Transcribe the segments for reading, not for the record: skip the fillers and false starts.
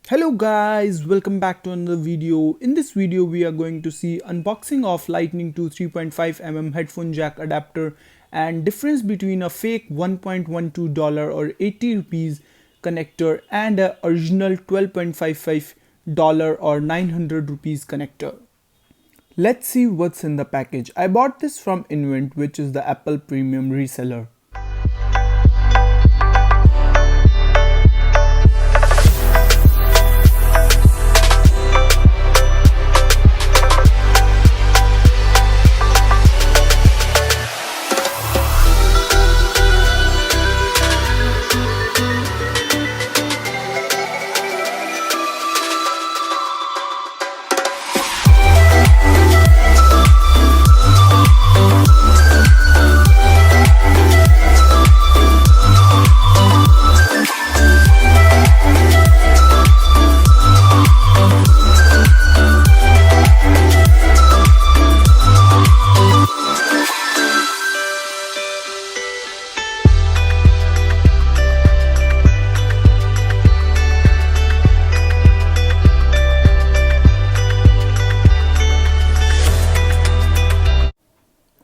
Hello guys, welcome back to another video. In this video we are going to see unboxing of Lightning to 3.5 mm headphone jack adapter and difference between a fake $1.12 or 80 rupees connector and a original $12.55 or 900 rupees connector. Let's see what's in the package. I bought this from Invent, which is the Apple premium reseller.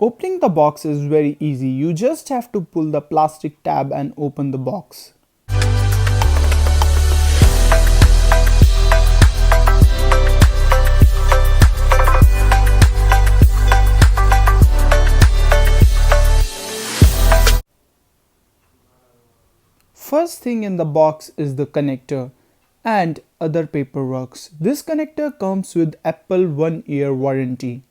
Opening the box is very easy. You just have to pull the plastic tab and open the box. First thing in the box is the connector and other paperwork. This connector comes with Apple 1-year warranty.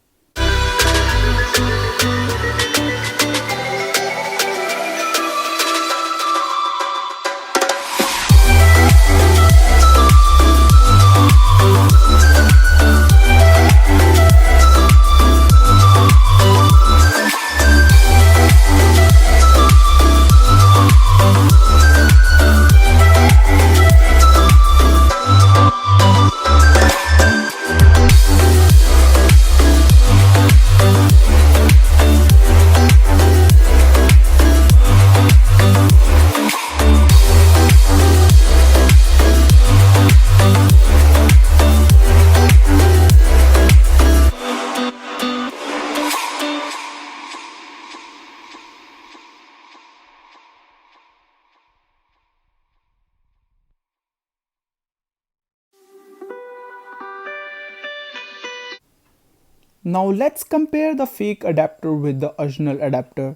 Now let's compare the fake adapter with the original adapter.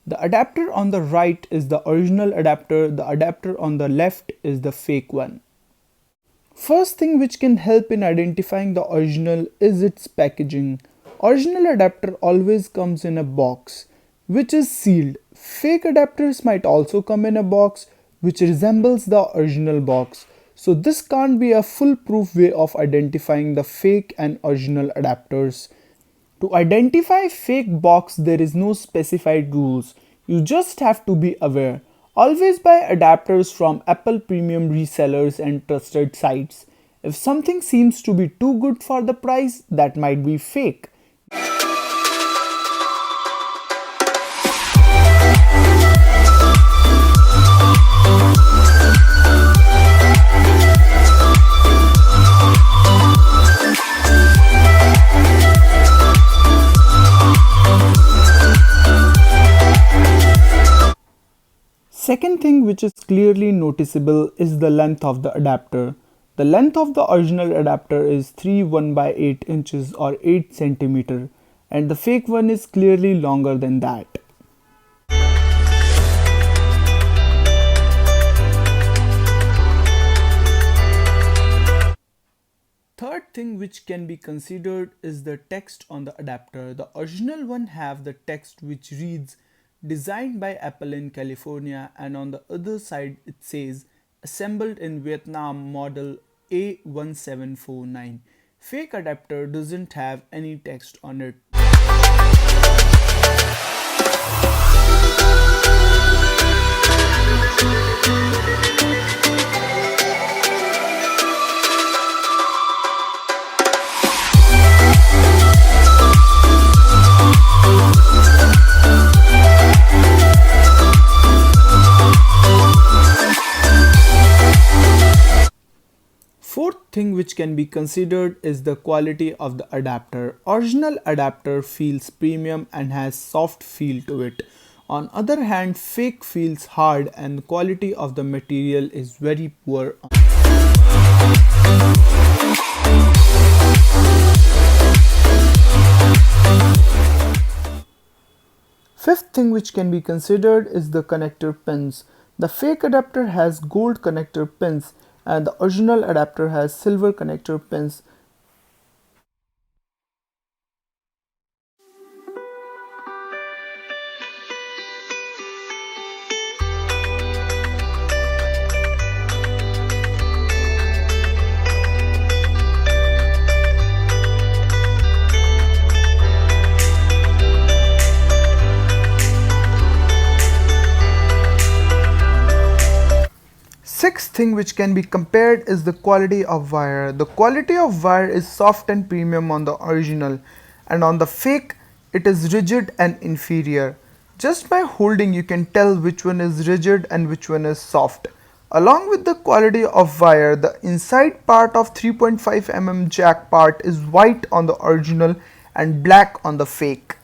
The adapter on the right is the original adapter, the adapter on the left is the fake one. First thing which can help in identifying the original is its packaging. Original adapter always comes in a box which is sealed. Fake adapters might also come in a box which resembles the original box. So this can't be a foolproof way of identifying the fake and original adapters. To identify fake box, there is no specified rules. You just have to be aware. Always buy adapters from Apple premium resellers and trusted sites. If something seems to be too good for the price, that might be fake. Second thing which is clearly noticeable is the length of the adapter. The length of the original adapter is 3 1/8 inches or 8 cm and the fake one is clearly longer than that. Third thing which can be considered is the text on the adapter. The original one have the text which reads designed by Apple in California, and on the other side it says assembled in Vietnam model A1749. Fake adapter doesn't have any text on it. thing which can be considered is the quality of the adapter. Original adapter feels premium and has soft feel to it. On other hand, fake feels hard and the quality of the material is very poor. Fifth thing which can be considered is the connector pins. The fake adapter has gold connector pins and the original adapter has silver connector pins. Sixth thing which can be compared is the quality of wire. The quality of wire is soft and premium on the original, and on the fake it is rigid and inferior. Just by holding you can tell which one is rigid and which one is soft. Along with the quality of wire, the inside part of 3.5 mm jack part is white on the original and black on the fake.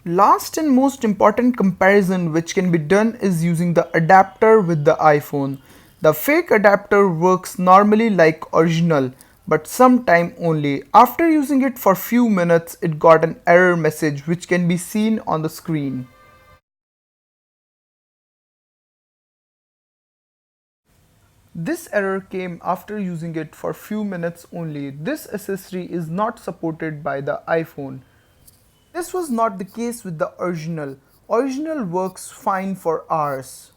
Last and most important comparison which can be done is using the adapter with the iPhone. The fake adapter works normally like original, but sometime only. After using it for few minutes, it got an error message which can be seen on the screen. This error came after using it for few minutes only. This accessory is not supported by the iPhone. This was not the case with the original. Original works fine for hours.